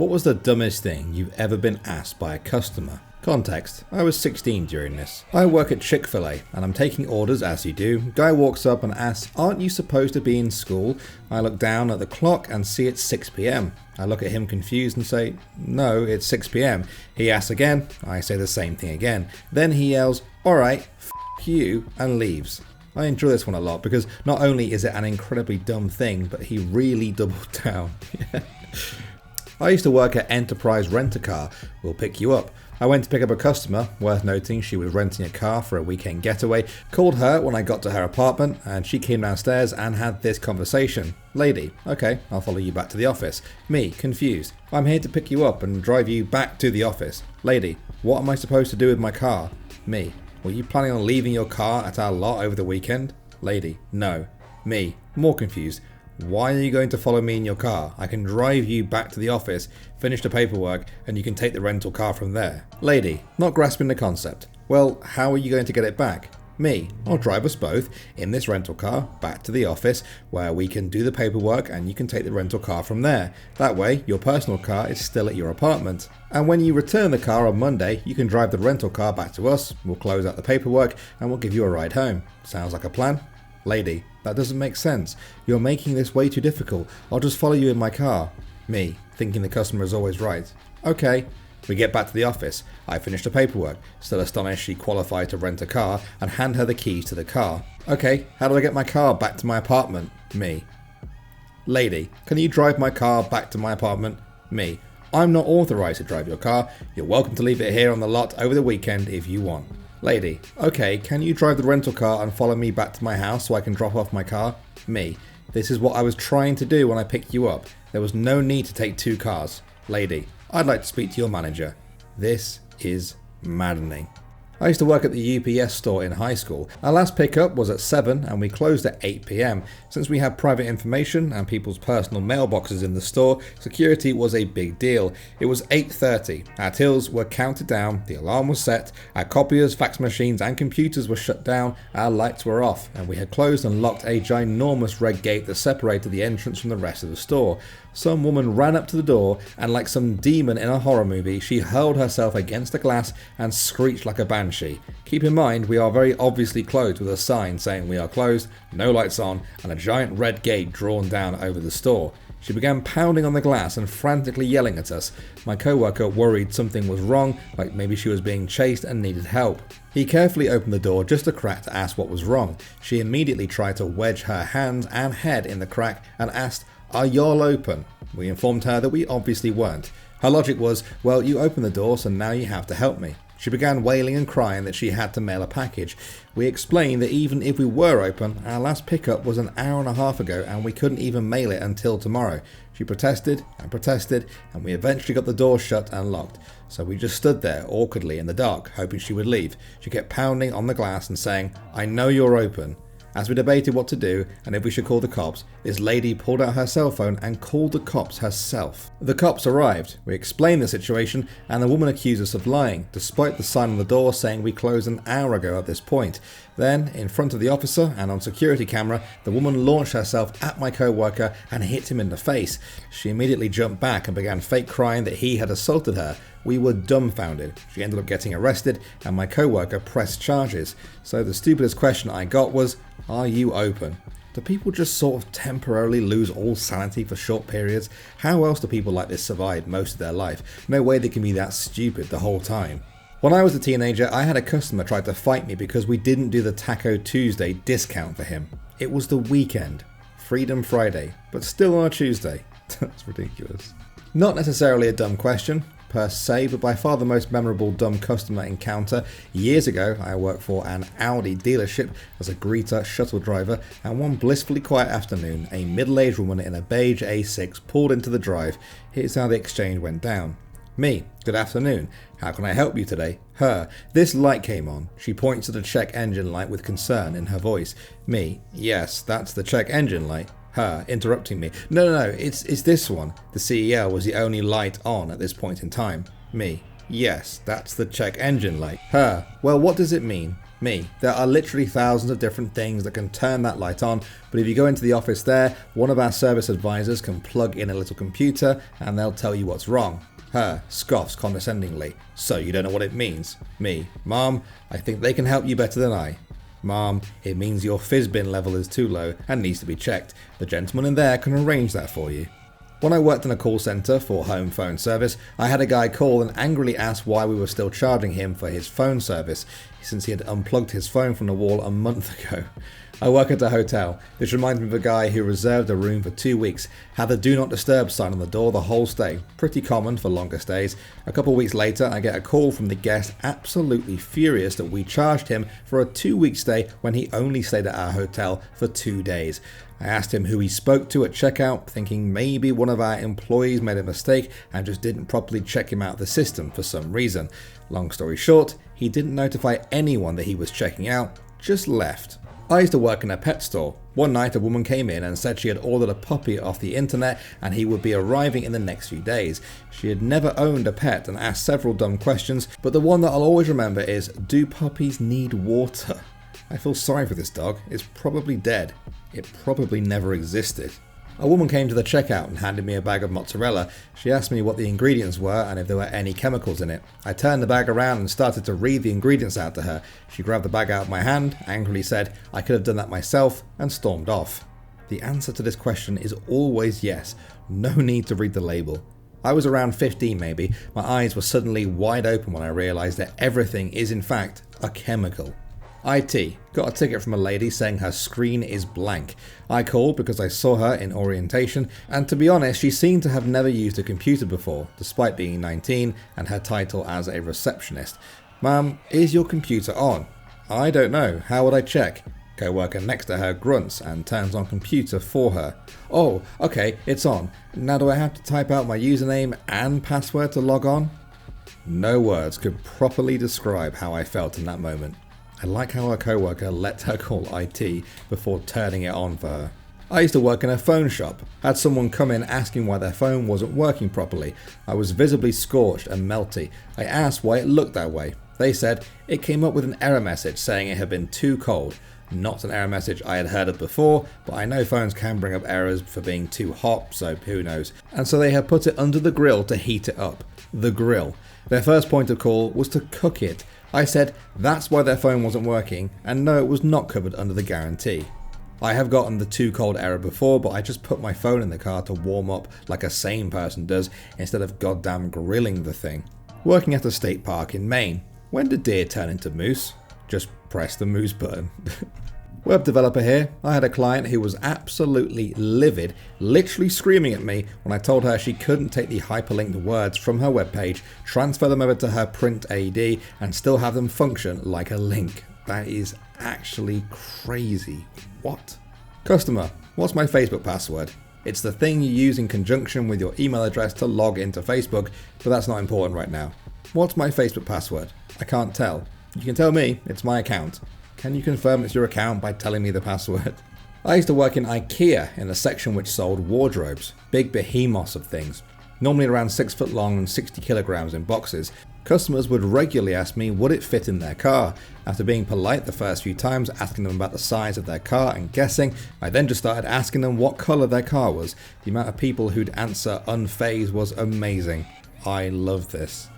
What was the dumbest thing you've ever been asked by a customer? Context: I was 16 during this. I work at Chick-fil-A and I'm taking orders as you do. Guy walks up and asks, "Aren't you supposed to be in school?" I look down at the clock and see it's 6 p.m. I look at him confused and say, "No, it's 6 p.m. He asks again. I say the same thing again. Then he yells, "Alright, f*** you," and leaves. I enjoy this one a lot because not only is it an incredibly dumb thing, but he really doubled down. I used to work at Enterprise Rent-A-Car. We'll pick you up. I went to pick up a customer, worth noting she was renting a car for a weekend getaway, called her when I got to her apartment, and she came downstairs and had this conversation. Lady: "Okay, I'll follow you back to the office." Me, confused: "I'm here to pick you up and drive you back to the office." Lady: "What am I supposed to do with my car?" Me: "Were you planning on leaving your car at our lot over the weekend?" Lady: "No." Me, more confused: "Why are you going to follow me in your car? I can drive you back to the office, finish the paperwork, and you can take the rental car from there." Lady, not grasping the concept: "Well, how are you going to get it back?" Me: "I'll drive us both in this rental car back to the office where we can do the paperwork and you can take the rental car from there. That way, your personal car is still at your apartment. And when you return the car on Monday, you can drive the rental car back to us, we'll close out the paperwork, and we'll give you a ride home. Sounds like a plan?" Lady: "That doesn't make sense. You're making this way too difficult. I'll just follow you in my car." Me, thinking the customer is always right: "Okay." We get back to the office. I finish the paperwork, still astonished she qualified to rent a car, and hand her the keys to the car. "Okay, how do I get my car back to my apartment?" Me. Lady: "Can you drive my car back to my apartment?" Me: "I'm not authorized to drive your car. You're welcome to leave it here on the lot over the weekend if you want." Lady: "Okay, can you drive the rental car and follow me back to my house so I can drop off my car?" Me: "This is what I was trying to do when I picked you up. There was no need to take two cars." Lady: "I'd like to speak to your manager." This is maddening. I used to work at the UPS store in high school. Our last pickup was at 7 and we closed at 8 p.m. Since we had private information and people's personal mailboxes in the store, security was a big deal. It was 8:30. Our tills were counted down, the alarm was set, our copiers, fax machines and computers were shut down, our lights were off, and we had closed and locked a ginormous red gate that separated the entrance from the rest of the store. Some woman ran up to the door and, like some demon in a horror movie, she hurled herself against the glass and screeched like a banshee. Keep in mind, we are very obviously closed with a sign saying we are closed, no lights on, and a giant red gate drawn down over the store. She began pounding on the glass and frantically yelling at us. My co-worker worried something was wrong, like maybe she was being chased and needed help. He carefully opened the door just a crack to ask what was wrong. She immediately tried to wedge her hands and head in the crack and asked, "Are y'all open?" We informed her that we obviously weren't. Her logic was, "Well, you opened the door, so now you have to help me." She began wailing and crying that she had to mail a package. We explained that even if we were open, our last pickup was an hour and a half ago and we couldn't even mail it until tomorrow. She protested, and we eventually got the door shut and locked. So we just stood there awkwardly in the dark, hoping she would leave. She kept pounding on the glass and saying, "I know you're open." As we debated what to do and if we should call the cops, this lady pulled out her cell phone and called the cops herself. The cops arrived, we explained the situation, and the woman accused us of lying, despite the sign on the door saying we closed an hour ago at this point. Then, in front of the officer and on security camera, the woman launched herself at my co-worker and hit him in the face. She immediately jumped back and began fake crying that he had assaulted her. We were dumbfounded. She ended up getting arrested and my co-worker pressed charges. So the stupidest question I got was, "Are you open?" Do people just sort of temporarily lose all sanity for short periods? How else do people like this survive most of their life? No way they can be that stupid the whole time. When I was a teenager, I had a customer try to fight me because we didn't do the Taco Tuesday discount for him. It was the weekend. Freedom Friday, but still on a Tuesday. That's ridiculous. Not necessarily a dumb question per se, but by far the most memorable dumb customer encounter. Years ago, I worked for an Audi dealership as a greeter shuttle driver, and one blissfully quiet afternoon, a middle-aged woman in a beige A6 pulled into the drive. Here's how the exchange went down. Me: "Good afternoon. How can I help you today?" Her: "This light came on." She points to the check engine light with concern in her voice. Me: "Yes, that's the check engine light." Her, interrupting me: No, it's this one. The CEL was the only light on at this point in time." Me: "Yes, that's the check engine light." Her: "Well, what does it mean?" Me. There are literally thousands of different things that can turn that light on, but if you go into the office there, one of our service advisors can plug in a little computer and they'll tell you what's wrong. Her scoffs condescendingly. So you don't know what it means? Me. Mom, I think they can help you better than I. Mom, it means your fizz bin level is too low and needs to be checked. The gentleman in there can arrange that for you. When I worked in a call centre for home phone service, I had a guy call and angrily ask why we were still charging him for his phone service, since he had unplugged his phone from the wall a month ago. I work at a hotel. This reminds me of a guy who reserved a room for 2 weeks, had the do not disturb sign on the door the whole stay. Pretty common for longer stays. A couple of weeks later, I get a call from the guest absolutely furious that we charged him for a 2-week stay when he only stayed at our hotel for 2 days. I asked him who he spoke to at checkout, thinking maybe one of our employees made a mistake and just didn't properly check him out of the system for some reason. Long story short, he didn't notify anyone that he was checking out, just left. I used to work in a pet store. One night a woman came in and said she had ordered a puppy off the internet and he would be arriving in the next few days. She had never owned a pet and asked several dumb questions, but the one that I'll always remember is, do puppies need water? I feel sorry for this dog. It's probably dead. It probably never existed. A woman came to the checkout and handed me a bag of mozzarella. She asked me what the ingredients were and if there were any chemicals in it. I turned the bag around and started to read the ingredients out to her. She grabbed the bag out of my hand, angrily said, I could have done that myself, and stormed off. The answer to this question is always yes. No need to read the label. I was around 15 maybe. My eyes were suddenly wide open when I realised that everything is in fact a chemical. IT. Got a ticket from a lady saying her screen is blank. I called because I saw her in orientation, and to be honest, she seemed to have never used a computer before, despite being 19 and her title as a receptionist. Ma'am, is your computer on? I don't know. How would I check? Co-worker next to her grunts and turns on computer for her. Oh, okay, it's on. Now do I have to type out my username and password to log on? No words could properly describe how I felt in that moment. I like how her co-worker let her call IT before turning it on for her. I used to work in a phone shop. Had someone come in asking why their phone wasn't working properly. I was visibly scorched and melty. I asked why it looked that way. They said it came up with an error message saying it had been too cold. Not an error message I had heard of before, but I know phones can bring up errors for being too hot, so who knows. And so they had put it under the grill to heat it up. The grill. Their first point of call was to cook it. I said that's why their phone wasn't working, and no, it was not covered under the guarantee. I have gotten the too cold error before, but I just put my phone in the car to warm up like a sane person does, instead of goddamn grilling the thing. Working at a state park in Maine. When did deer turn into moose? Just press the moose button. Web developer here. I had a client who was absolutely livid, literally screaming at me when I told her she couldn't take the hyperlinked words from her webpage, transfer them over to her print AD, and still have them function like a link. That is actually crazy. What? Customer, what's my Facebook password? It's the thing you use in conjunction with your email address to log into Facebook, but that's not important right now. What's my Facebook password? I can't tell. You can tell me, it's my account. Can you confirm it's your account by telling me the password? I used to work in IKEA in a section which sold wardrobes, big behemoths of things, normally around 6 foot long and 60 kilograms in boxes. Customers would regularly ask me would it fit in their car. After being polite the first few times, asking them about the size of their car and guessing, I then just started asking them what colour their car was. The amount of people who'd answer unfazed was amazing. I love this.